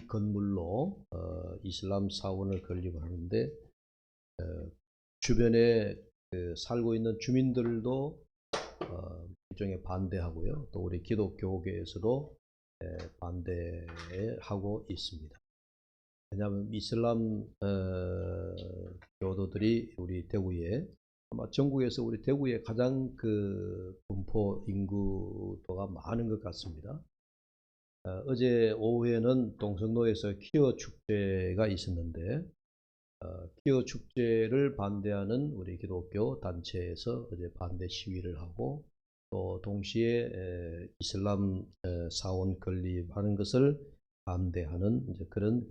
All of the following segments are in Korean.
이 건물로 이슬람 사원을 건립을 하는데 주변에 살고 있는 주민들도 일종의 반대하고요. 또 우리 기독교계에서도 반대하고 있습니다. 왜냐하면 이슬람 교도들이 우리 대구에 아마 전국에서 우리 대구에 가장 분포 인구도가 많은 것 같습니다. 어제 오후에는 동성로에서 퀴어 축제가 있었는데 퀴어 축제를 반대하는 우리 기독교 단체에서 어제 반대 시위를 하고 또 동시에 이슬람 사원 건립하는 것을 반대하는 이제 그런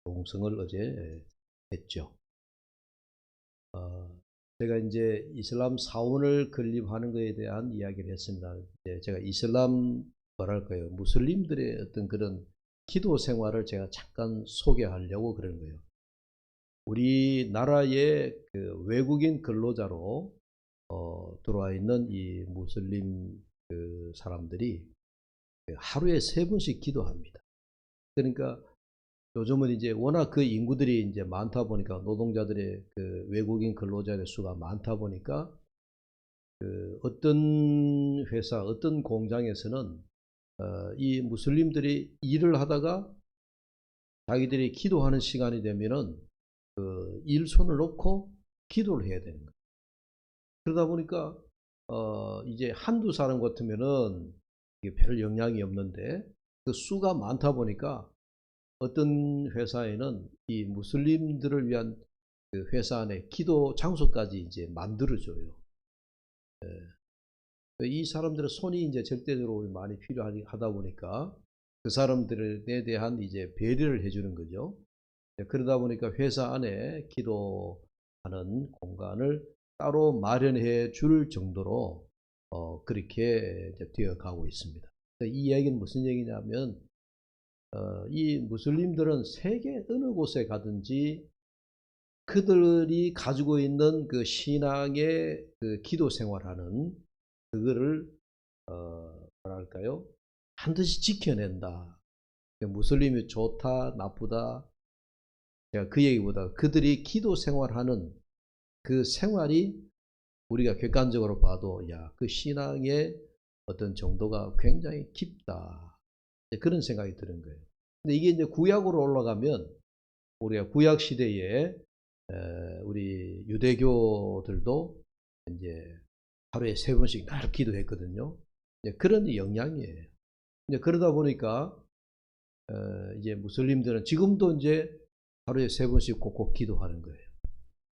동성을 어제 했죠. 제가 이제 이슬람 사원을 건립하는 것에 대한 이야기를 했습니다. 제가 이슬람 뭐랄까요, 무슬림들의 어떤 그런 기도 생활을 제가 잠깐 소개하려고 그런 거예요. 우리나라의 외국인 근로자로 들어와 있는 이 무슬림 사람들이 하루에 3번씩 기도합니다. 그러니까 요즘은 이제 워낙 인구들이 이제 많다 보니까 노동자들의 외국인 근로자의 수가 많다 보니까 어떤 회사, 어떤 공장에서는 이 무슬림들이 일을 하다가 자기들이 기도하는 시간이 되면은 일손을 놓고 기도를 해야 되는 거예요. 그러다 보니까 이제 한두 사람 같으면은 이게 별 영향이 없는데 수가 많다 보니까 어떤 회사에는 이 무슬림들을 위한 회사 안에 기도 장소까지 이제 만들어줘요. 이 사람들의 손이 이제 절대적으로 많이 필요하다 보니까 그 사람들에 대한 이제 배려를 해주는 거죠. 그러다 보니까 회사 안에 기도하는 공간을 따로 마련해 줄 정도로 그렇게 되어 가고 있습니다. 이 얘기는 무슨 얘기냐면 이 무슬림들은 세계 어느 곳에 가든지 그들이 가지고 있는 신앙의 기도 생활하는 그거를 뭐랄까요, 반드시 지켜낸다. 무슬림이 좋다 나쁘다, 제가 그 얘기보다 그들이 기도 생활하는 그 생활이 우리가 객관적으로 봐도 그 신앙의 어떤 정도가 굉장히 깊다, 그런 생각이 드는 거예요. 근데 이게 이제 구약으로 올라가면 우리가 구약 시대에 우리 유대교들도 이제 하루에 3번씩 날 기도했거든요. 그런 영향이에요. 이제 그러다 보니까 이제 무슬림들은 지금도 이제 하루에 3번씩 꼭꼭 기도하는 거예요.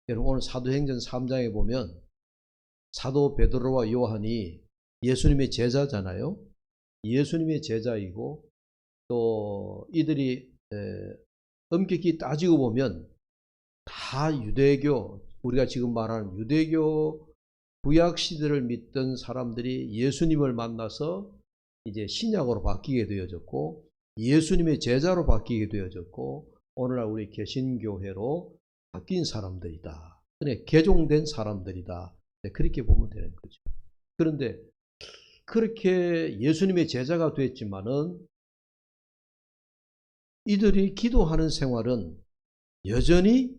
여러분 오늘 사도행전 3장에 보면 사도 베드로와 요한이 예수님의 제자잖아요. 예수님의 제자이고 또 이들이 엄격히 따지고 보면 다 유대교, 우리가 지금 말하는 유대교 구약시대를 믿던 사람들이 예수님을 만나서 이제 신약으로 바뀌게 되어졌고 예수님의 제자로 바뀌게 되어졌고 오늘날 우리 개신교회로 바뀐 사람들이다. 개종된 사람들이다. 그렇게 보면 되는 거죠. 그런데 그렇게 예수님의 제자가 됐지만은 이들이 기도하는 생활은 여전히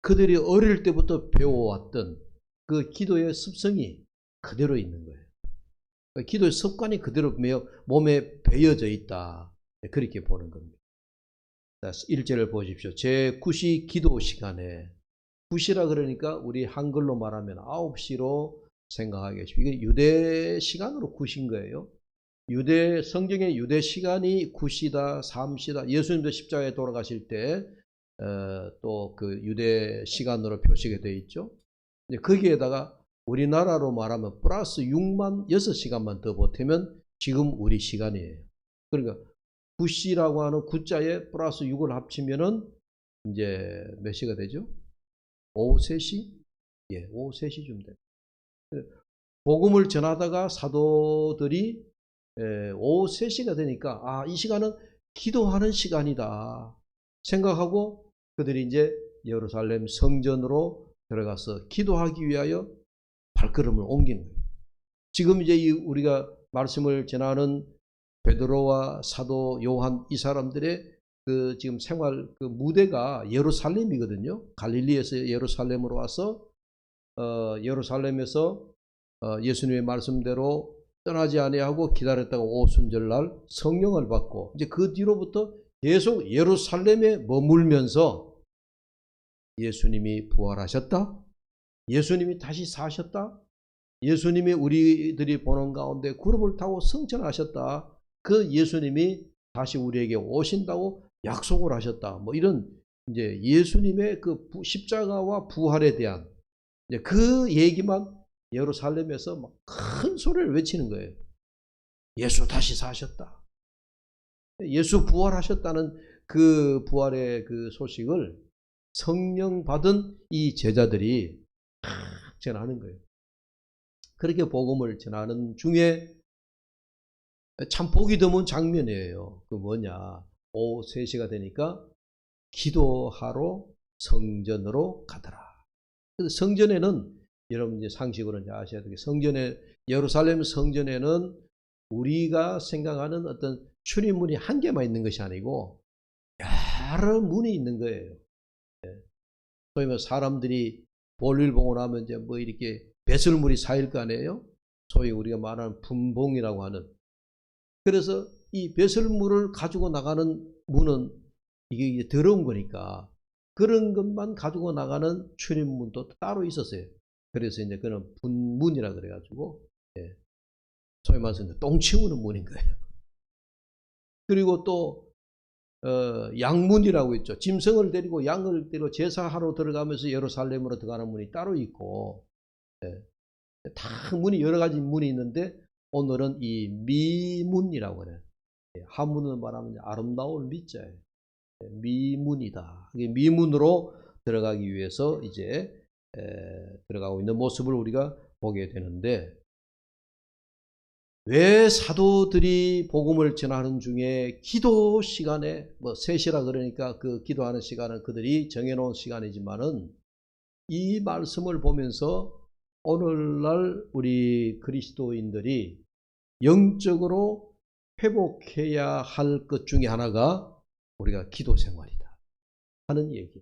그들이 어릴 때부터 배워왔던 그 기도의 습성이 그대로 있는 거예요. 기도의 습관이 그대로 몸에 배어져 있다. 그렇게 보는 겁니다. 1절을 보십시오. 제9시 기도 시간에, 9시라 그러니까 우리 한글로 말하면 9시로 생각하겠습니다. 이게 유대 시간으로 9시인 거예요. 성경의 유대 시간이 9시다, 3시다. 예수님도 십자가에 돌아가실 때 또 유대 시간으로 표시가 되어 있죠. 거기에다가 우리나라로 말하면 플러스 6만 6시간만 더 보태면 지금 우리 시간이에요. 그러니까 9시라고 하는 9자에 플러스 6을 합치면은 이제 몇 시가 되죠? 오후 3시? 예, 오후 3시쯤 돼요. 복음을 전하다가 사도들이 오후 3시가 되니까 이 시간은 기도하는 시간이다 생각하고 그들이 이제 예루살렘 성전으로 들어가서 기도하기 위하여 발걸음을 옮기는 거예요. 지금 이제 우리가 말씀을 전하는 베드로와 사도 요한 이 사람들의 그 지금 생활 그 무대가 예루살렘이거든요. 갈릴리에서 예루살렘으로 와서 예루살렘에서 예수님의 말씀대로 떠나지 아니하고 기다렸다가 오순절날 성령을 받고 이제 그 뒤로부터 계속 예루살렘에 머물면서 예수님이 부활하셨다. 예수님이 다시 사셨다. 예수님이 우리들이 보는 가운데 구름을 타고 승천하셨다. 그 예수님이 다시 우리에게 오신다고 약속을 하셨다. 뭐 이런 이제 예수님의 그 십자가와 부활에 대한 이제 그 얘기만 예루살렘에서 막 큰 소리를 외치는 거예요. 예수 다시 사셨다. 예수 부활하셨다는 그 부활의 그 소식을 성령 받은 이 제자들이 전하는 거예요. 그렇게 복음을 전하는 중에 참 보기 드문 장면이에요. 그 뭐냐. 오후 3시가 되니까 기도하러 성전으로 가더라. 그래서 성전에는 여러분 이제 상식으로 이제 아셔야 되게 성전에 예루살렘 성전에는 우리가 생각하는 어떤 출입문이 한 개만 있는 것이 아니고 여러 문이 있는 거예요. 소위 뭐 사람들이 볼일 보고 나면 이제 뭐 이렇게 배설물이 쌓일 거 아니에요? 소위 우리가 말하는 분봉이라고 하는. 그래서 이 배설물을 가지고 나가는 문은 이게 더러운 거니까 그런 것만 가지고 나가는 출입문도 따로 있었어요. 그래서 이제 그는 분문이라 그래가지고 소위 말해서 똥 치우는 문인 거예요. 그리고 또 양문이라고 있죠. 짐승을 데리고 양을 데리고 제사하러 들어가면서 예루살렘으로 들어가는 문이 따로 있고 다 문이 여러 가지 문이 있는데 오늘은 이 미문이라고 그래요. 한문으로 말하면 아름다울 미자예요. 미문이다. 미문으로 들어가기 위해서 이제 들어가고 있는 모습을 우리가 보게 되는데 왜 사도들이 복음을 전하는 중에 기도 시간에 뭐 3시라 그러니까 그 기도하는 시간은 그들이 정해놓은 시간이지만은 이 말씀을 보면서 오늘날 우리 그리스도인들이 영적으로 회복해야 할 것 중에 하나가 우리가 기도 생활이다 하는 얘기.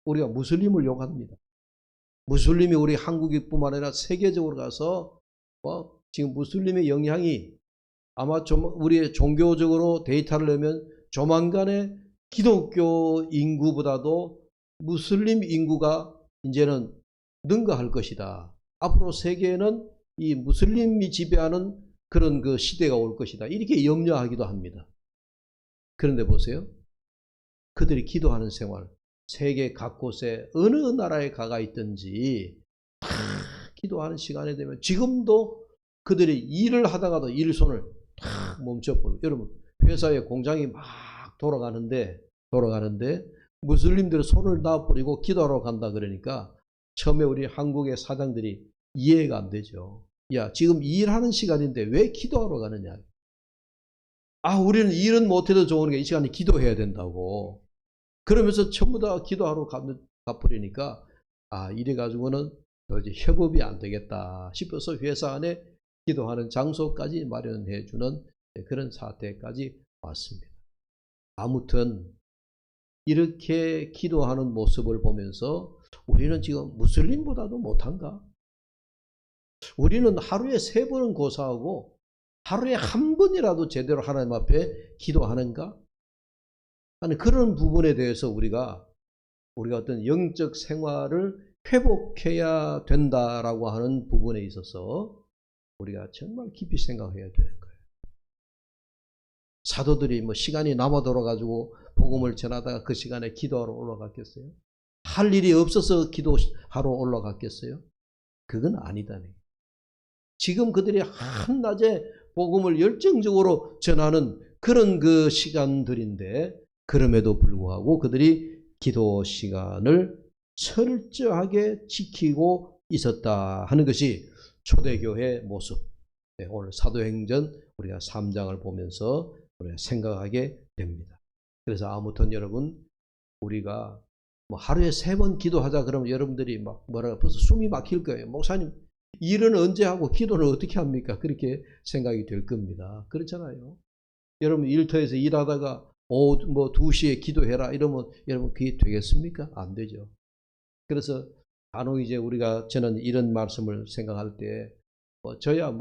우리가 무슬림을 욕합니다. 무슬림이 우리 한국뿐만 아니라 세계적으로 가서 지금 무슬림의 영향이 아마 우리의 종교적으로 데이터를 내면 조만간에 기독교 인구보다도 무슬림 인구가 이제는 능가할 것이다. 앞으로 세계에는 이 무슬림이 지배하는 그런 그 시대가 올 것이다. 이렇게 염려하기도 합니다. 그런데 보세요. 그들이 기도하는 생활, 세계 각곳에 어느 나라에 가가 있든지 다 기도하는 시간이 되면 지금도 그들이 일을 하다가도 일손을 탁 멈춰버리고 여러분 회사에 공장이 막 돌아가는데 무슬림들은 손을 놔버리고 기도하러 간다 그러니까 처음에 우리 한국의 사장들이 이해가 안 되죠. 야 지금 일하는 시간인데 왜 기도하러 가느냐. 우리는 일은 못해도 좋으니까 이 시간에 기도해야 된다고. 그러면서 전부 다 기도하러 가버리니까 이래가지고는 도저히 협업이 안 되겠다 싶어서 회사 안에 기도하는 장소까지 마련해 주는 그런 사태까지 왔습니다. 아무튼 이렇게 기도하는 모습을 보면서 우리는 지금 무슬림보다도 못한가? 우리는 하루에 3번은 고사하고 하루에 한 번이라도 제대로 하나님 앞에 기도하는가? 하는 그런 부분에 대해서 우리가 어떤 영적 생활을 회복해야 된다라고 하는 부분에 있어서 우리가 정말 깊이 생각해야 되는 거예요. 사도들이 뭐 시간이 남아 돌아가지고 복음을 전하다가 그 시간에 기도하러 올라갔겠어요? 할 일이 없어서 기도하러 올라갔겠어요? 그건 아니다네. 지금 그들이 한낮에 복음을 열정적으로 전하는 그런 그 시간들인데 그럼에도 불구하고 그들이 기도 시간을 철저하게 지키고 있었다 하는 것이 초대교회 모습. 오늘 사도행전 우리가 3장을 보면서 우리가 생각하게 됩니다. 그래서 아무튼 여러분 우리가 뭐 하루에 3번 기도하자 그러면 여러분들이 막 벌써 숨이 막힐 거예요. 목사님 일은 언제 하고 기도는 어떻게 합니까? 그렇게 생각이 될 겁니다. 그렇잖아요. 여러분 일터에서 일하다가 오후 뭐 2시에 기도해라 이러면 여러분 그게 되겠습니까? 안 되죠. 그래서 간혹 이제 저는 이런 말씀을 생각할 때 저야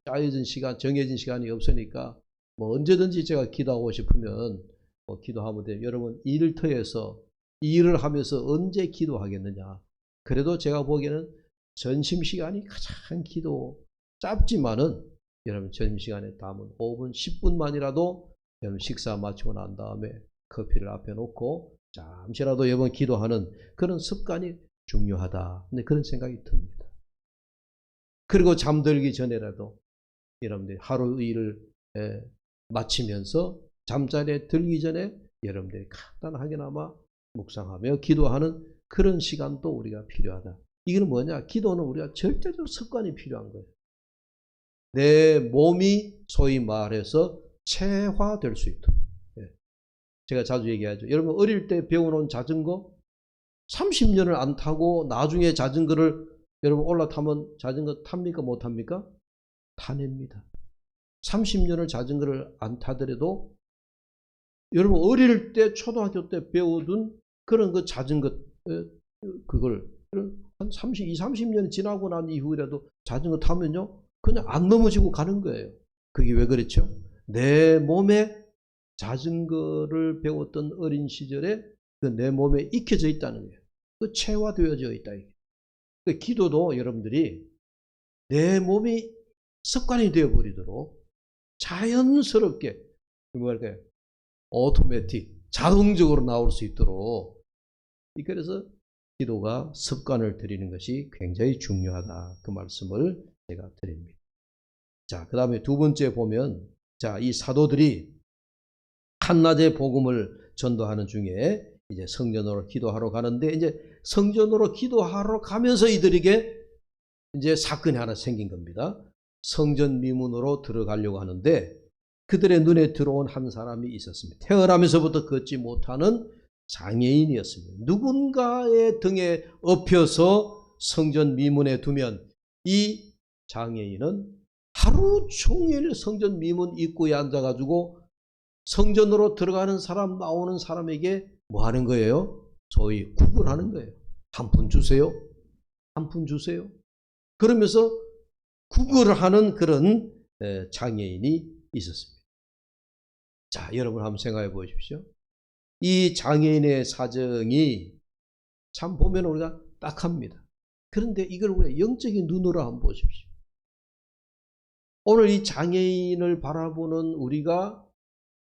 짜여진 시간, 정해진 시간이 없으니까 언제든지 제가 기도하고 싶으면 기도하면 돼요. 여러분 일터에서 일을 하면서 언제 기도하겠느냐. 그래도 제가 보기에는 점심시간이 가장 기도 짧지만은 여러분 점심시간에 담은 5분, 10분만이라도 여러분 식사 마치고 난 다음에 커피를 앞에 놓고 잠시라도 여러분 기도하는 그런 습관이 중요하다. 근데 그런 생각이 듭니다. 그리고 잠들기 전에라도 여러분들이 하루 일을 마치면서 잠자리에 들기 전에 여러분들이 간단하게나마 묵상하며 기도하는 그런 시간도 우리가 필요하다. 이건 뭐냐? 기도는 우리가 절대적 습관이 필요한 거예요. 내 몸이 소위 말해서 체화될 수 있도록. 제가 자주 얘기하죠. 여러분 어릴 때 배워놓은 자전거 30년을 안 타고 나중에 자전거를 여러분 올라타면 자전거 탑니까? 못 탑니까? 타냅니다. 30년을 자전거를 안 타더라도 여러분 어릴 때 초등학교 때 배우던 그런 그 자전거 그걸 한 30년 지나고 난 이후라도 자전거 타면요 그냥 안 넘어지고 가는 거예요. 그게 왜 그렇죠? 내 몸에 자전거를 배웠던 어린 시절에 그 내 몸에 익혀져 있다는 거예요. 그 체화되어져 있다. 그 기도도 여러분들이 내 몸이 습관이 되어버리도록 자연스럽게 뭐랄까요? 오토매틱 자동적으로 나올 수 있도록 그래서 기도가 습관을 들이는 것이 굉장히 중요하다. 그 말씀을 제가 드립니다. 자, 그 다음에 두 번째 보면 이 사도들이 한낮에 복음을 전도하는 중에 이제 성전으로 기도하러 가는데 이제 성전으로 기도하러 가면서 이들에게 이제 사건이 하나 생긴 겁니다. 성전 미문으로 들어가려고 하는데 그들의 눈에 들어온 한 사람이 있었습니다. 태어나면서부터 걷지 못하는 장애인이었습니다. 누군가의 등에 업혀서 성전 미문에 두면 이 장애인은 하루 종일 성전 미문 입구에 앉아가지고 성전으로 들어가는 사람 나오는 사람에게 뭐 하는 거예요? 소위 구걸하는 거예요. 한 푼 주세요. 한 푼 주세요. 그러면서 구걸하는 그런 장애인이 있었습니다. 자, 여러분 한번 생각해 보십시오. 이 장애인의 사정이 참 보면 우리가 딱합니다. 그런데 이걸 우리가 영적인 눈으로 한번 보십시오. 오늘 이 장애인을 바라보는 우리가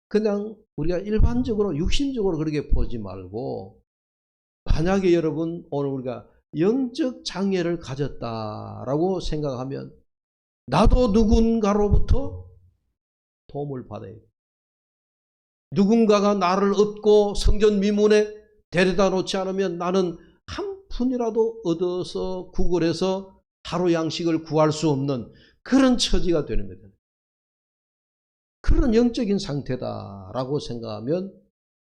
그냥 우리가 일반적으로 육신적으로 그렇게 보지 말고 만약에 여러분 오늘 우리가 영적 장애를 가졌다라고 생각하면 나도 누군가로부터 도움을 받아야 돼. 누군가가 나를 업고 성전 미문에 데려다 놓지 않으면 나는 한 푼이라도 얻어서 구걸해서 하루 양식을 구할 수 없는 그런 처지가 되는 거잖아요. 그런 영적인 상태다라고 생각하면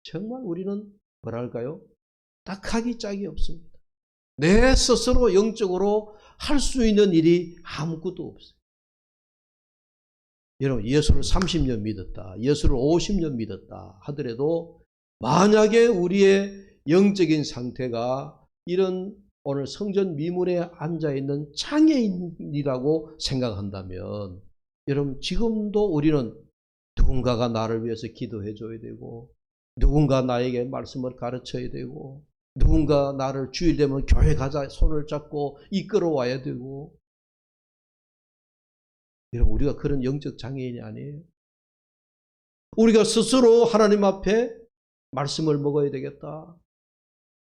정말 우리는 뭐랄까요? 딱하기 짝이 없습니다. 내 스스로 영적으로 할 수 있는 일이 아무것도 없어요. 여러분 예수를 30년 믿었다, 예수를 50년 믿었다 하더라도 만약에 우리의 영적인 상태가 이런 오늘 성전 미문에 앉아있는 장애인이라고 생각한다면 여러분 지금도 우리는 누군가가 나를 위해서 기도해 줘야 되고 누군가 나에게 말씀을 가르쳐야 되고 누군가 나를 주일 되면 교회 가자 손을 잡고 이끌어와야 되고 여러분 우리가 그런 영적 장애인이 아니에요. 우리가 스스로 하나님 앞에 말씀을 먹어야 되겠다.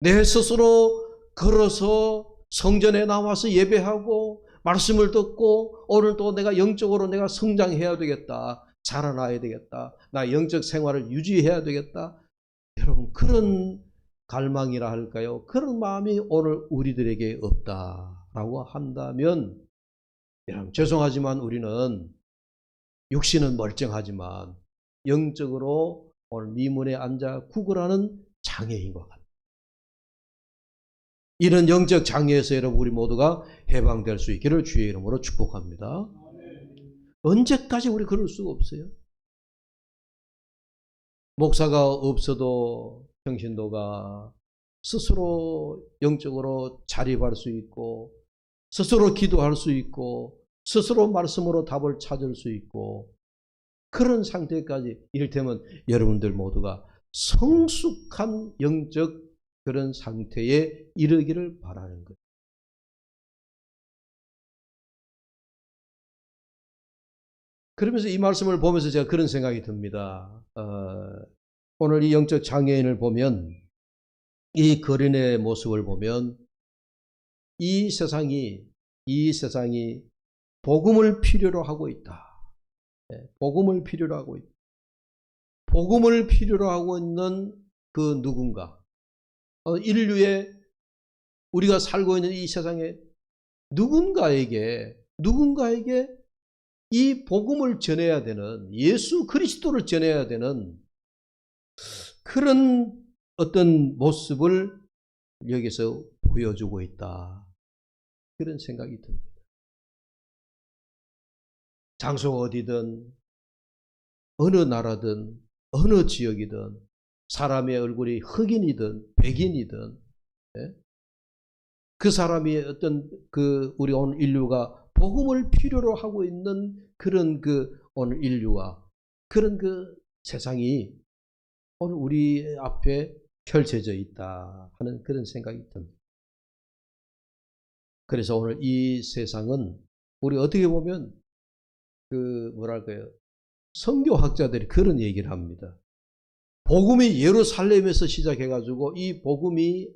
내 스스로 걸어서 성전에 나와서 예배하고 말씀을 듣고 오늘 또 내가 영적으로 내가 성장해야 되겠다. 자라나야 되겠다. 나 영적 생활을 유지해야 되겠다. 여러분 그런 갈망이라 할까요? 그런 마음이 오늘 우리들에게 없다라고 한다면 여러분 죄송하지만 우리는 육신은 멀쩡하지만 영적으로 오늘 미문에 앉아 구걸하는 장애인과 같아요. 이런 영적 장애에서 여러분 우리 모두가 해방될 수 있기를 주의 이름으로 축복합니다. 언제까지 우리 그럴 수가 없어요. 목사가 없어도 평신도가 스스로 영적으로 자립할 수 있고, 스스로 기도할 수 있고, 스스로 말씀으로 답을 찾을 수 있고, 그런 상태까지 이를테면 여러분들 모두가 성숙한 영적 그런 상태에 이르기를 바라는 거예요. 그러면서 이 말씀을 보면서 제가 그런 생각이 듭니다. 오늘 이 영적 장애인을 보면, 이 거린의 모습을 보면 이 세상이 복음을 필요로 하고 있다. 복음을 필요로 하고 있다. 복음을 필요로 하고 있는 그 누군가, 인류의 우리가 살고 있는 이 세상에 누군가에게 이 복음을 전해야 되는, 예수 그리스도를 전해야 되는 그런 어떤 모습을 여기서 보여주고 있다. 그런 생각이 듭니다. 장소가 어디든, 어느 나라든, 어느 지역이든, 사람의 얼굴이 흑인이든, 백인이든, 그 사람이 어떤 우리 오늘 인류가 복음을 필요로 하고 있는 그런 오늘 인류와 그런 세상이 오늘 우리 앞에 펼쳐져 있다 하는 그런 생각이 듭니다. 그래서 오늘 이 세상은 우리 어떻게 보면 선교학자들이 그런 얘기를 합니다. 복음이 예루살렘에서 시작해가지고 이 복음이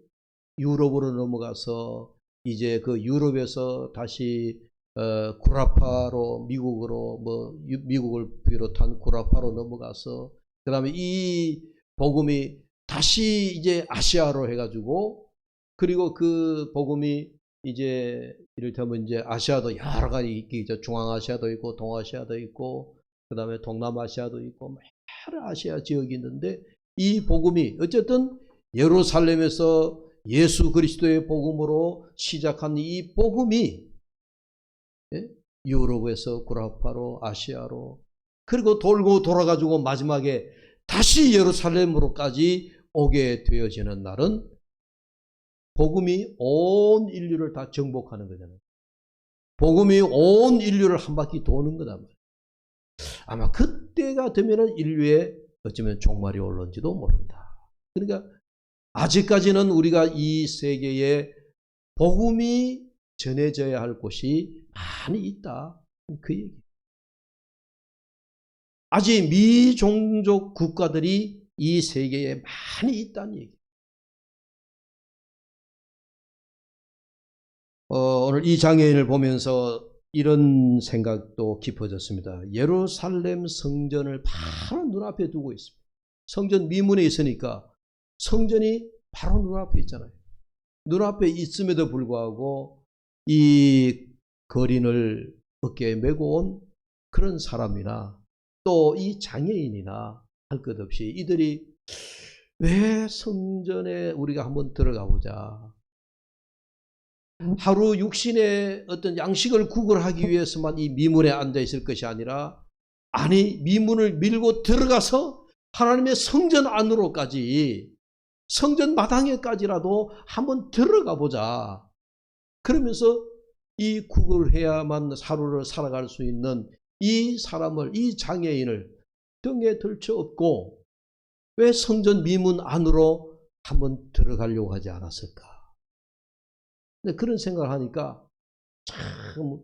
유럽으로 넘어가서 이제 유럽에서 다시 구라파로 미국을 비롯한 구라파로 넘어가서 그 다음에 이 복음이 다시 이제 아시아로 해가지고, 그리고 그 복음이 이제 이를테면 이제 아시아도 여러 가지 있죠. 중앙아시아도 있고 동아시아도 있고 그 다음에 동남아시아도 있고 여러 아시아 지역이 있는데, 이 복음이 어쨌든 예루살렘에서 예수 그리스도의 복음으로 시작한 이 복음이 유럽에서 구라파로 아시아로, 그리고 돌고 돌아가지고 마지막에 다시 예루살렘으로까지 오게 되어지는 날은 복음이 온 인류를 다 정복하는 거잖아요. 복음이 온 인류를 한 바퀴 도는 거단 말이에요. 아마 그때가 되면은 인류의 어쩌면 종말이 올는지도 모른다. 그러니까 아직까지는 우리가 이 세계에 복음이 전해져야 할 곳이 많이 있다. 그 얘기. 아직 미종족 국가들이 이 세계에 많이 있다는 얘기. 오늘 이 장애인을 보면서 이런 생각도 깊어졌습니다. 예루살렘 성전을 바로 눈앞에 두고 있습니다. 성전 미문에 있으니까 성전이 바로 눈앞에 있잖아요. 눈앞에 있음에도 불구하고 이 거린을 어깨에 메고 온 그런 사람이나 또 이 장애인이나 할 것 없이 이들이 왜 성전에 우리가 한번 들어가 보자, 하루 육신의 어떤 양식을 구걸하기 위해서만 이 미문에 앉아 있을 것이 아니라, 아니 미문을 밀고 들어가서 하나님의 성전 안으로까지, 성전 마당에까지라도 한번 들어가 보자. 그러면서 이 구걸해야만 하루를 살아갈 수 있는 이 사람을, 이 장애인을 등에 들쳐 업고 왜 성전 미문 안으로 한번 들어가려고 하지 않았을까? 근데 그런 생각을 하니까 참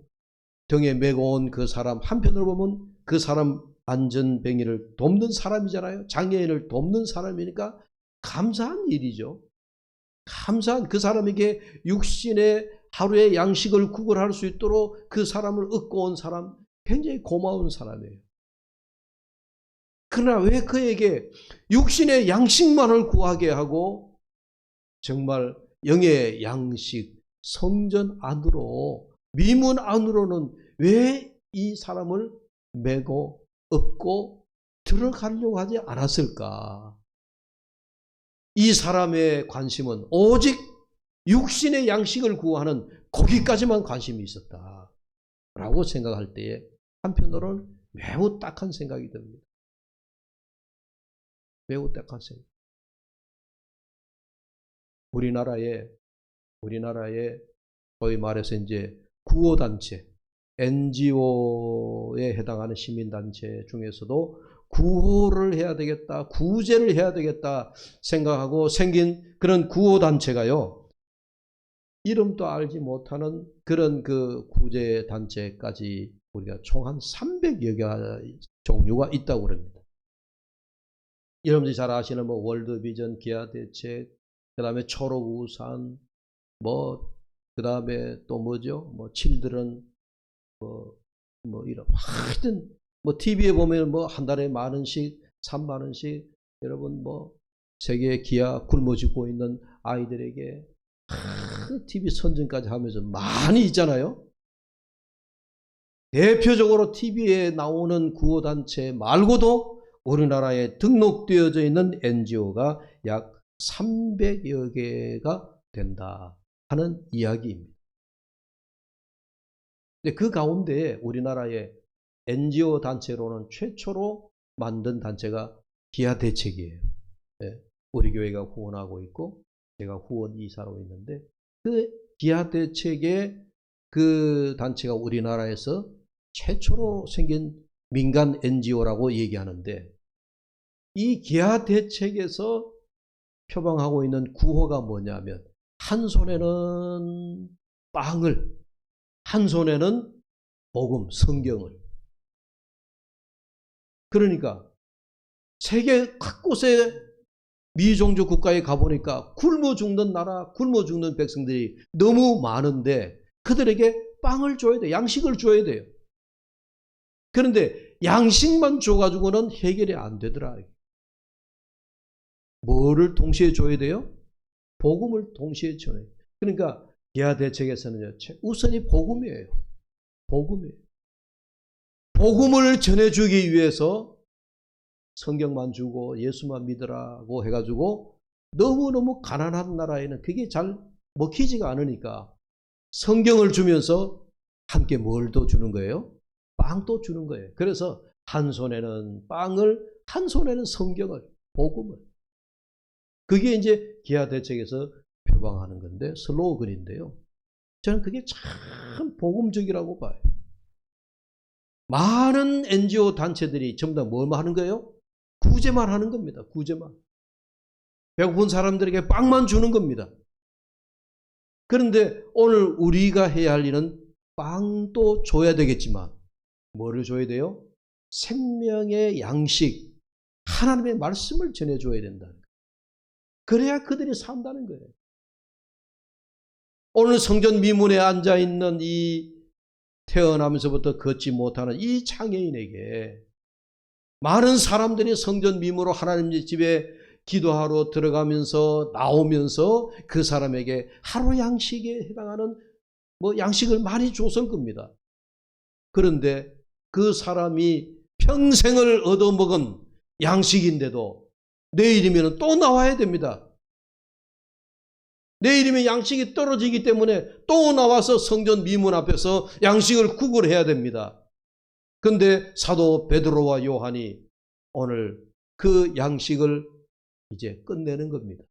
등에 메고 온 그 사람, 한편으로 보면 그 사람 안전뱅이를 돕는 사람이잖아요. 장애인을 돕는 사람이니까 감사한 일이죠. 감사한, 그 사람에게 육신의 하루의 양식을 구걸할 수 있도록 그 사람을 얻고 온 사람, 굉장히 고마운 사람이에요. 그러나 왜 그에게 육신의 양식만을 구하게 하고 정말 영의 양식, 성전 안으로, 미문 안으로는 왜 이 사람을 메고 업고 들어가려고 하지 않았을까? 이 사람의 관심은 오직 육신의 양식을 구하는 거기까지만 관심이 있었다라고 생각할 때에 한편으로는 매우 딱한 생각이 듭니다. 매우 딱한 생각. 우리나라에 소위 말해서 이제 구호단체, NGO에 해당하는 시민단체 중에서도 구호를 해야 되겠다, 구제를 해야 되겠다 생각하고 생긴 그런 구호단체가요, 이름도 알지 못하는 그런 그 구제단체까지 우리가 총 한 300여 개 종류가 있다고 그럽니다. 여러분들이 잘 아시는 뭐 월드비전, 기아대책, 그 다음에 초록우산, 그 다음에 또 뭐죠? 칠드런, 이런, 하여튼, TV에 보면 한 달에 10,000원씩, 30,000원씩, 여러분 세계 기아 굶어 죽고 있는 아이들에게, TV 선전까지 하면서 많이 있잖아요? 대표적으로 TV에 나오는 구호단체 말고도 우리나라에 등록되어져 있는 NGO가 약 300여 개가 된다 하는 이야기입니다. 근데 그 가운데 우리나라의 NGO 단체로는 최초로 만든 단체가 기아대책이에요. 네, 우리 교회가 후원하고 있고 제가 후원 이사로 있는데, 그 기아대책의 그 단체가 우리나라에서 최초로 생긴 민간 NGO라고 얘기하는데, 이 기아대책에서 표방하고 있는 구호가 뭐냐면, 한 손에는 빵을, 한 손에는 복음, 성경을. 그러니까 세계 곳곳에 미종교 국가에 가보니까 굶어 죽는 나라, 굶어 죽는 백성들이 너무 많은데 그들에게 빵을 줘야 돼요. 양식을 줘야 돼요. 그런데 양식만 줘가지고는 해결이 안 되더라. 뭐를 동시에 줘야 돼요? 복음을 동시에 줘야 돼요. 그러니까 기아대책에서는 우선이 복음이에요. 복음이에요. 복음을 전해주기 위해서 성경만 주고 예수만 믿으라고 해가지고 너무너무 가난한 나라에는 그게 잘 먹히지가 않으니까 성경을 주면서 함께 뭘 또 주는 거예요? 빵도 주는 거예요. 그래서 한 손에는 빵을, 한 손에는 성경을, 복음을. 그게 이제 기아대책에서 표방하는 건데, 슬로건인데요. 저는 그게 참 복음적이라고 봐요. 많은 NGO 단체들이 전부 다 뭐만 하는 거예요? 구제만 하는 겁니다. 구제만. 배고픈 사람들에게 빵만 주는 겁니다. 그런데 오늘 우리가 해야 할 일은 빵도 줘야 되겠지만 뭐를 줘야 돼요? 생명의 양식, 하나님의 말씀을 전해줘야 된다는 거예요. 그래야 그들이 산다는 거예요. 오늘 성전 미문에 앉아있는 이 태어나면서부터 걷지 못하는 이 장애인에게 많은 사람들이 성전 미문으로 하나님 집에 기도하러 들어가면서 나오면서 그 사람에게 하루 양식에 해당하는 양식을 많이 줬을 겁니다. 그런데 그 사람이 평생을 얻어먹은 양식인데도 내일이면 또 나와야 됩니다. 내일이면 양식이 떨어지기 때문에 또 나와서 성전 미문 앞에서 양식을 구걸해야 됩니다. 그런데 사도 베드로와 요한이 오늘 그 양식을 이제 끝내는 겁니다.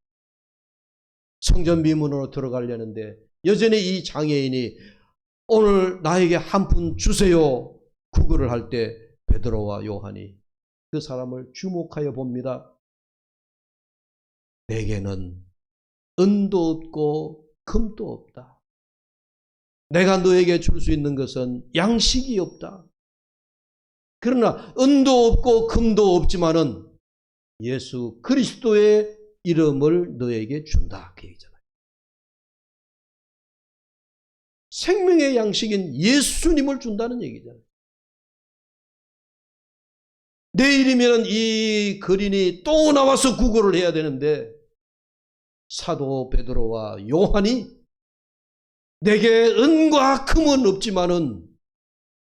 성전 미문으로 들어가려는데 여전히 이 장애인이 오늘 나에게 한 푼 주세요 구걸을 할 때 베드로와 요한이 그 사람을 주목하여 봅니다. 내게는 은도 없고 금도 없다. 내가 너에게 줄 수 있는 것은 양식이 없다. 그러나 은도 없고 금도 없지만은 예수 그리스도의 이름을 너에게 준다. 그 얘기잖아요. 생명의 양식인 예수님을 준다는 얘기잖아요. 내일이면 이 거린이 또 나와서 구걸을 해야 되는데 사도 베드로와 요한이 내게 은과 금은 없지만은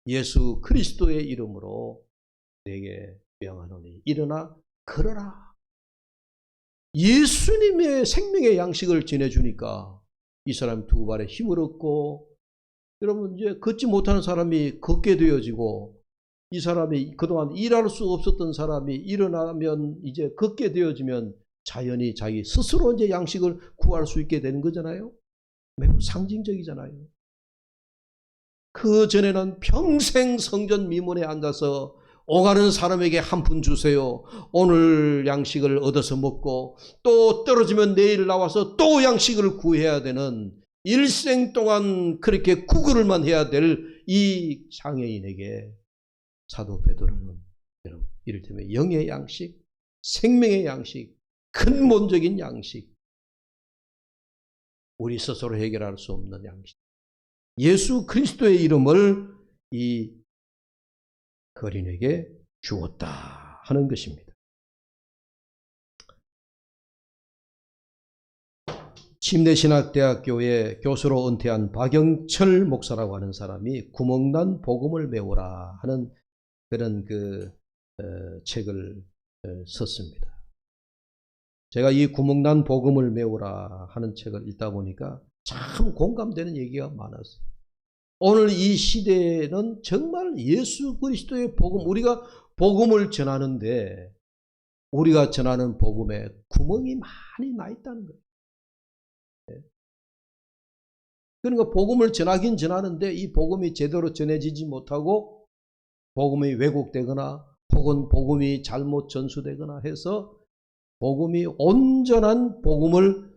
예수 그리스도의 이름으로 내게 명하노니 일어나 걸어라. 예수님의 생명의 양식을 전해주니까 이 사람이 두 발에 힘을 얻고, 여러분 이제 걷지 못하는 사람이 걷게 되어지고, 이 사람이 그동안 일할 수 없었던 사람이 일어나면 이제 걷게 되어지면 자연히 자기 스스로 이제 양식을 구할 수 있게 되는 거잖아요. 매우 상징적이잖아요. 그 전에는 평생 성전 미문에 앉아서 오가는 사람에게 한 푼 주세요. 오늘 양식을 얻어서 먹고 또 떨어지면 내일 나와서 또 양식을 구해야 되는, 일생 동안 그렇게 구걸을만 해야 될 이 장애인에게 사도 베드로는 이를테면 영의 양식, 생명의 양식, 근본적인 양식, 우리 스스로 해결할 수 없는 양식, 예수 그리스도의 이름을 이 거린에게 주었다 하는 것입니다. 침례신학대학교의 교수로 은퇴한 박영철 목사라고 하는 사람이 구멍난 복음을 메우라 하는 그런 책을 썼습니다. 제가 이 구멍난 복음을 메우라 하는 책을 읽다 보니까 참 공감되는 얘기가 많았어요. 오늘 이 시대에는 정말 예수 그리스도의 복음, 우리가 복음을 전하는데 우리가 전하는 복음에 구멍이 많이 나 있다는 거예요. 그러니까 복음을 전하긴 전하는데 이 복음이 제대로 전해지지 못하고 복음이 왜곡되거나 혹은 복음이 잘못 전수되거나 해서 복음이 온전한 복음을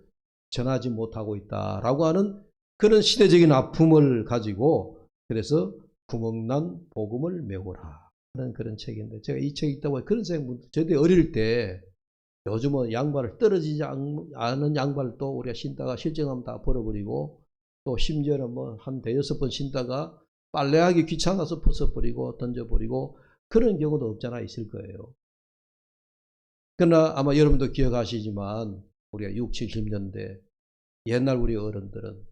전하지 못하고 있다라고 하는 그런 시대적인 아픔을 가지고, 그래서 구멍난 복음을 메우라 하는 그런 책인데, 제가 이 책 읽다 보니 그런 생각, 저도 어릴 때 요즘은 양발을 떨어지지 않은 양발도 우리가 신다가 실증하면 다 버려버리고, 또 심지어는 뭐 한 대여섯 번 신다가 빨래하기 귀찮아서 벗어버리고 던져버리고, 그런 경우도 없잖아 있을 거예요. 그러나 아마 여러분도 기억하시지만 우리가 60, 70년대 옛날 우리 어른들은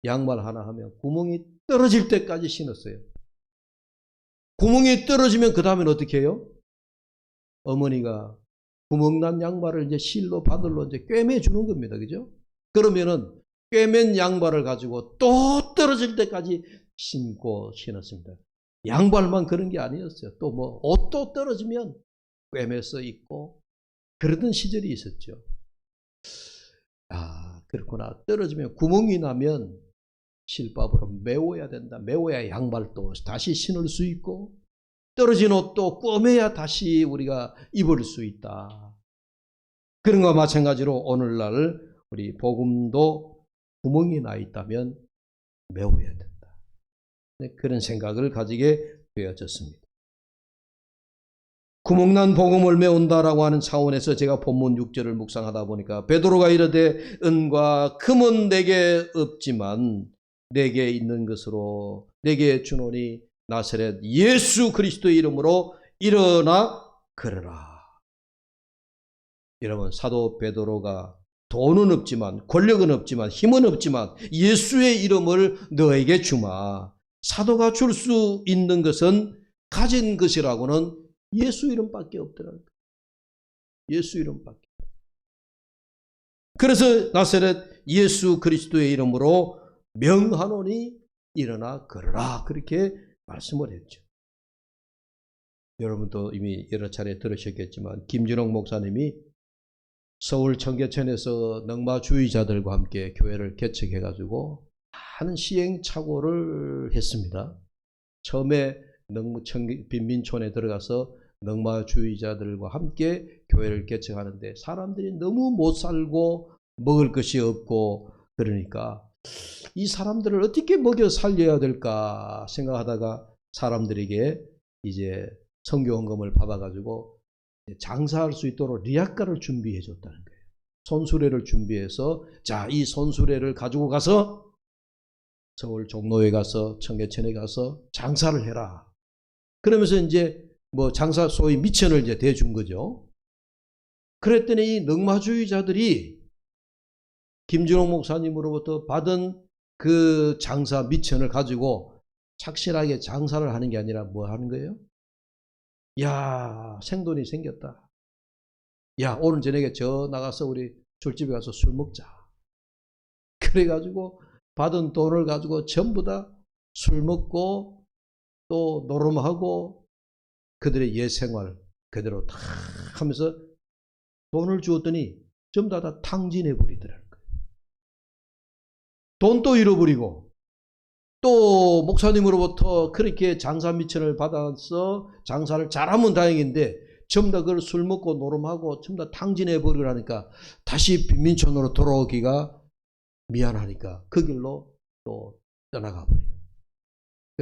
양말 하나 하면 구멍이 떨어질 때까지 신었어요. 구멍이 떨어지면 그 다음엔 어떻게 해요? 어머니가 구멍난 양말을 이제 실로 바늘로 이제 꿰매 주는 겁니다. 그죠? 그러면은 꿰맨 양발을 가지고 또 떨어질 때까지 신고 신었습니다. 양발만 그런 게 아니었어요. 또 뭐 옷도 떨어지면 꿰매서 입고 그러던 시절이 있었죠. 아, 그렇구나. 떨어지면 구멍이 나면 실밥으로 메워야 된다. 메워야 양발도 다시 신을 수 있고, 떨어진 옷도 꿰매야 다시 우리가 입을 수 있다. 그런 것과 마찬가지로 오늘날 우리 복음도 구멍이 나 있다면 메워야 된다. 그런 생각을 가지게 되어졌습니다. 구멍난 복음을 메운다라고 하는 차원에서 제가 본문 6절을 묵상하다 보니까 베드로가 이르되 은과 금은 내게 없지만 내게 있는 것으로 내게 주노니 나사렛 예수 그리스도의 이름으로 일어나 걸으라. 여러분, 사도 베드로가 돈은 없지만 권력은 없지만 힘은 없지만 예수의 이름을 너에게 주마. 사도가 줄 수 있는 것은 가진 것이라고는 예수 이름밖에 없더라고요. 예수 이름밖에. 그래서 나사렛 예수 그리스도의 이름으로 명하노니 일어나 걸으라, 그렇게 말씀을 했죠. 여러분도 이미 여러 차례 들으셨겠지만 김준홍 목사님이 서울 청계천에서 넝마주의자들과 함께 교회를 개척해가지고 많은 시행착오를 했습니다. 처음에 빈민촌에 들어가서 넝마주의자들과 함께 교회를 개척하는데 사람들이 너무 못 살고 먹을 것이 없고, 그러니까 이 사람들을 어떻게 먹여 살려야 될까 생각하다가 사람들에게 이제 선교헌금을 받아가지고 장사할 수 있도록 리약가를 준비해 줬다는 거예요. 손수레를 준비해서, 자, 이 손수레를 가지고 가서 서울 종로에 가서 청계천에 가서 장사를 해라. 그러면서 이제 뭐 장사 소위 미천을 이제 대준 거죠. 그랬더니 이 넝마주의자들이 김준홍 목사님으로부터 받은 그 장사 미천을 가지고 착실하게 장사를 하는 게 아니라 뭐 하는 거예요? 야, 생돈이 생겼다. 야, 오늘 저녁에 저 나가서 우리 술집에 가서 술 먹자. 그래가지고 받은 돈을 가지고 전부 다 술 먹고 또 노름하고 그들의 예생활 그대로 다 하면서 돈을 주었더니 전부 다 탕진해 버리더라는 거예요. 돈도 잃어버리고 또 목사님으로부터 그렇게 장사 미천을 받아서 장사를 잘하면 다행인데 전부 다 그걸 술 먹고 노름하고 전부 다 탕진해 버리라니까 다시 빈민촌으로 돌아오기가 미안하니까 그 길로 또 떠나가 버려요.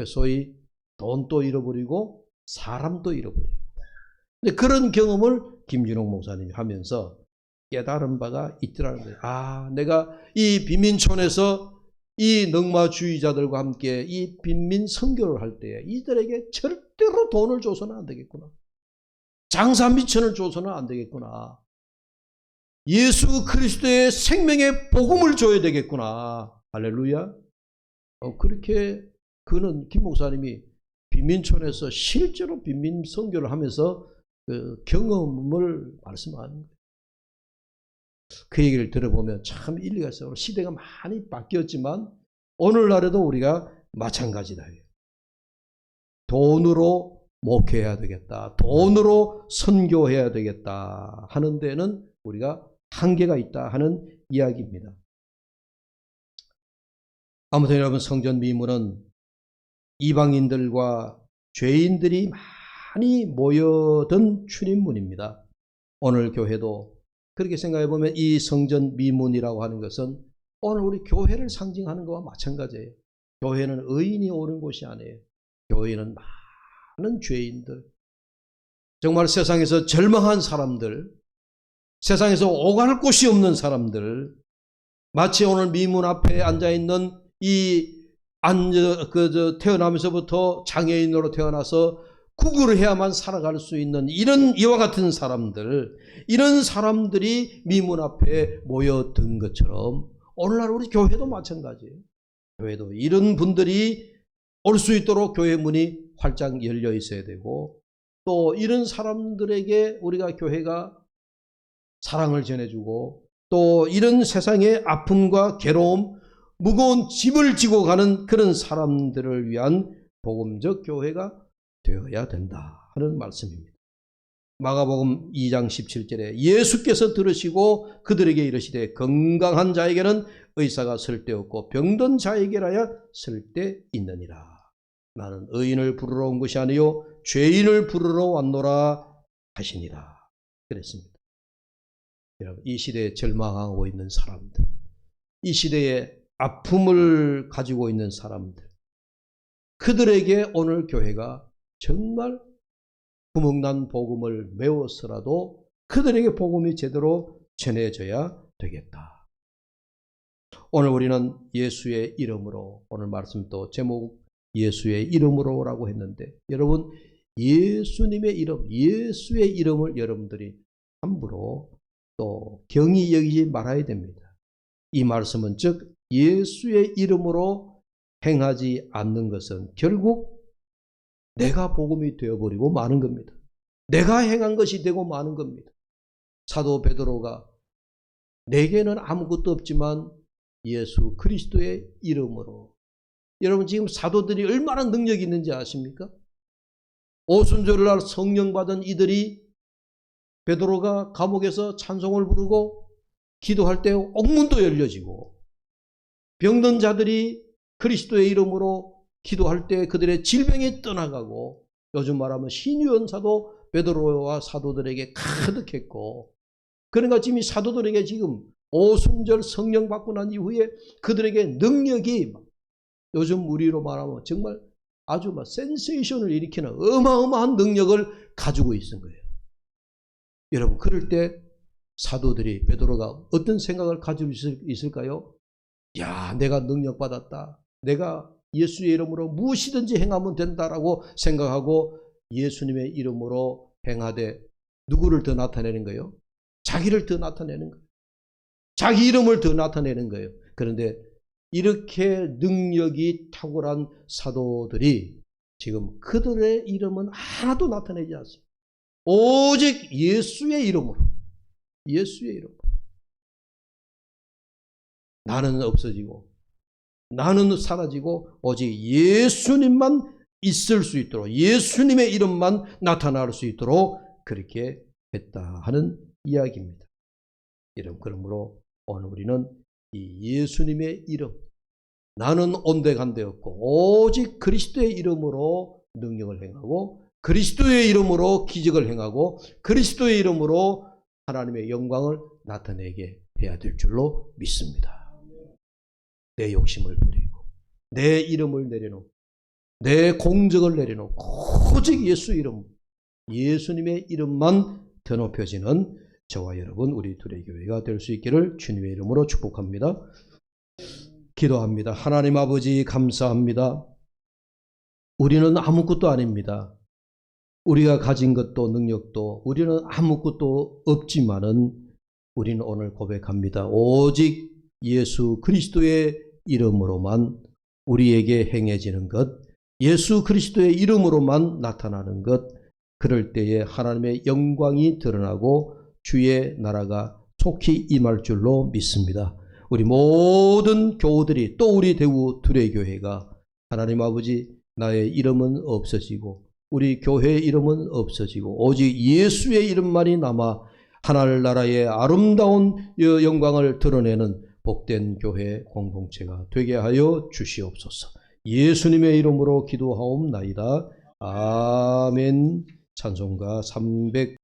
소위 돈도 잃어버리고 사람도 잃어버리고. 근데 그런 경험을 김준홍 목사님이 하면서 깨달은 바가 있더라는 거예요. 아, 내가 이 빈민촌에서 이 넉마주의자들과 함께 이 빈민 선교를 할 때 이들에게 절대로 돈을 줘서는 안 되겠구나. 장사 미천을 줘서는 안 되겠구나. 예수 그리스도의 생명의 복음을 줘야 되겠구나. 할렐루야. 그렇게 그는 김 목사님이 빈민촌에서 실제로 빈민 선교를 하면서 그 경험을 말씀하는 거예요. 그 얘기를 들어보면 참 일리가 있어요. 시대가 많이 바뀌었지만 오늘날에도 우리가 마찬가지다. 돈으로 목회해야 되겠다. 돈으로 선교해야 되겠다 하는 데는 우리가 한계가 있다 하는 이야기입니다. 아무튼 여러분, 성전 미문은 이방인들과 죄인들이 많이 모여든 출입문입니다. 오늘 교회도 그렇게 생각해 보면 이 성전 미문이라고 하는 것은 오늘 우리 교회를 상징하는 것과 마찬가지예요. 교회는 의인이 오는 곳이 아니에요. 교회는 많은 죄인들, 정말 세상에서 절망한 사람들, 세상에서 오갈 곳이 없는 사람들, 마치 오늘 미문 앞에 앉아있는 태어나면서부터 장애인으로 태어나서 구걸을 해야만 살아갈 수 있는 이런 이와 같은 사람들, 이런 사람들이 미문 앞에 모여든 것처럼 오늘날 우리 교회도 마찬가지예요. 교회도 이런 분들이 올 수 있도록 교회 문이 활짝 열려 있어야 되고, 또 이런 사람들에게 우리가 교회가 사랑을 전해주고, 또 이런 세상의 아픔과 괴로움, 무거운 짐을 지고 가는 그런 사람들을 위한 복음적 교회가 되어야 된다 하는 말씀입니다. 마가복음 2장 17절에 예수께서 들으시고 그들에게 이르시되 건강한 자에게는 의사가 쓸데없고 병든 자에게라야 쓸데있느니라. 나는 의인을 부르러 온 것이 아니요 죄인을 부르러 왔노라 하시니라. 그랬습니다. 여러분, 이 시대에 절망하고 있는 사람들, 이 시대에 아픔을 가지고 있는 사람들, 그들에게 오늘 교회가 정말 구멍난 복음을 메워서라도 그들에게 복음이 제대로 전해져야 되겠다. 오늘 우리는 예수의 이름으로, 오늘 말씀도 제목 예수의 이름으로라고 했는데, 여러분 예수님의 이름, 예수의 이름을 여러분들이 함부로 또 경히 여기지 말아야 됩니다. 이 말씀은 즉 예수의 이름으로 행하지 않는 것은 결국 내가 복음이 되어버리고 마는 겁니다. 내가 행한 것이 되고 마는 겁니다. 사도 베드로가 내게는 아무것도 없지만 예수 그리스도의 이름으로. 여러분, 지금 사도들이 얼마나 능력이 있는지 아십니까? 오순절날 성령 받은 이들이 베드로가 감옥에서 찬송을 부르고 기도할 때 옥문도 열려지고, 병든 자들이 그리스도의 이름으로 기도할 때 그들의 질병이 떠나가고, 요즘 말하면 신유연사도 베드로와 사도들에게 가득했고, 그러니까 지금 이 사도들에게 지금 오순절 성령 받고 난 이후에 그들에게 능력이 요즘 우리로 말하면 정말 아주 센세이션을 일으키는 어마어마한 능력을 가지고 있는 거예요. 여러분, 그럴 때 사도들이, 베드로가 어떤 생각을 가지고 있을까요? 야, 내가 능력 받았다. 내가 예수의 이름으로 무엇이든지 행하면 된다라고 생각하고 예수님의 이름으로 행하되 누구를 더 나타내는 거예요? 자기를 더 나타내는 거예요. 자기 이름을 더 나타내는 거예요. 그런데 이렇게 능력이 탁월한 사도들이 지금 그들의 이름은 하나도 나타내지 않습니다. 오직 예수의 이름으로, 예수의 이름. 나는 없어지고 나는 사라지고 오직 예수님만 있을 수 있도록 예수님의 이름만 나타날 수 있도록 그렇게 했다 하는 이야기입니다. 그러므로 오늘 우리는 이 예수님의 이름, 나는 온데간데 없고 오직 그리스도의 이름으로 능력을 행하고 그리스도의 이름으로 기적을 행하고 그리스도의 이름으로 하나님의 영광을 나타내게 해야 될 줄로 믿습니다. 내 욕심을 버리고 내 이름을 내려놓고 내 공적을 내려놓고 오직 예수 이름, 예수님의 이름만 더 높여지는 저와 여러분 우리 둘의 교회가 될 수 있기를 주님의 이름으로 축복합니다. 기도합니다. 하나님 아버지 감사합니다. 우리는 아무것도 아닙니다. 우리가 가진 것도 능력도 우리는 아무것도 없지만은 우리는 오늘 고백합니다. 오직 예수 그리스도의 이름으로만 우리에게 행해지는 것, 예수 그리스도의 이름으로만 나타나는 것, 그럴 때에 하나님의 영광이 드러나고 주의 나라가 속히 임할 줄로 믿습니다. 우리 모든 교우들이 또 우리 대구 두레교회가 하나님 아버지 나의 이름은 없어지고 우리 교회의 이름은 없어지고 오직 예수의 이름만이 남아 하늘나라의 아름다운 영광을 드러내는 복된 교회 공동체가 되게 하여 주시옵소서. 예수님의 이름으로 기도하옵나이다. 아멘. 찬송가 300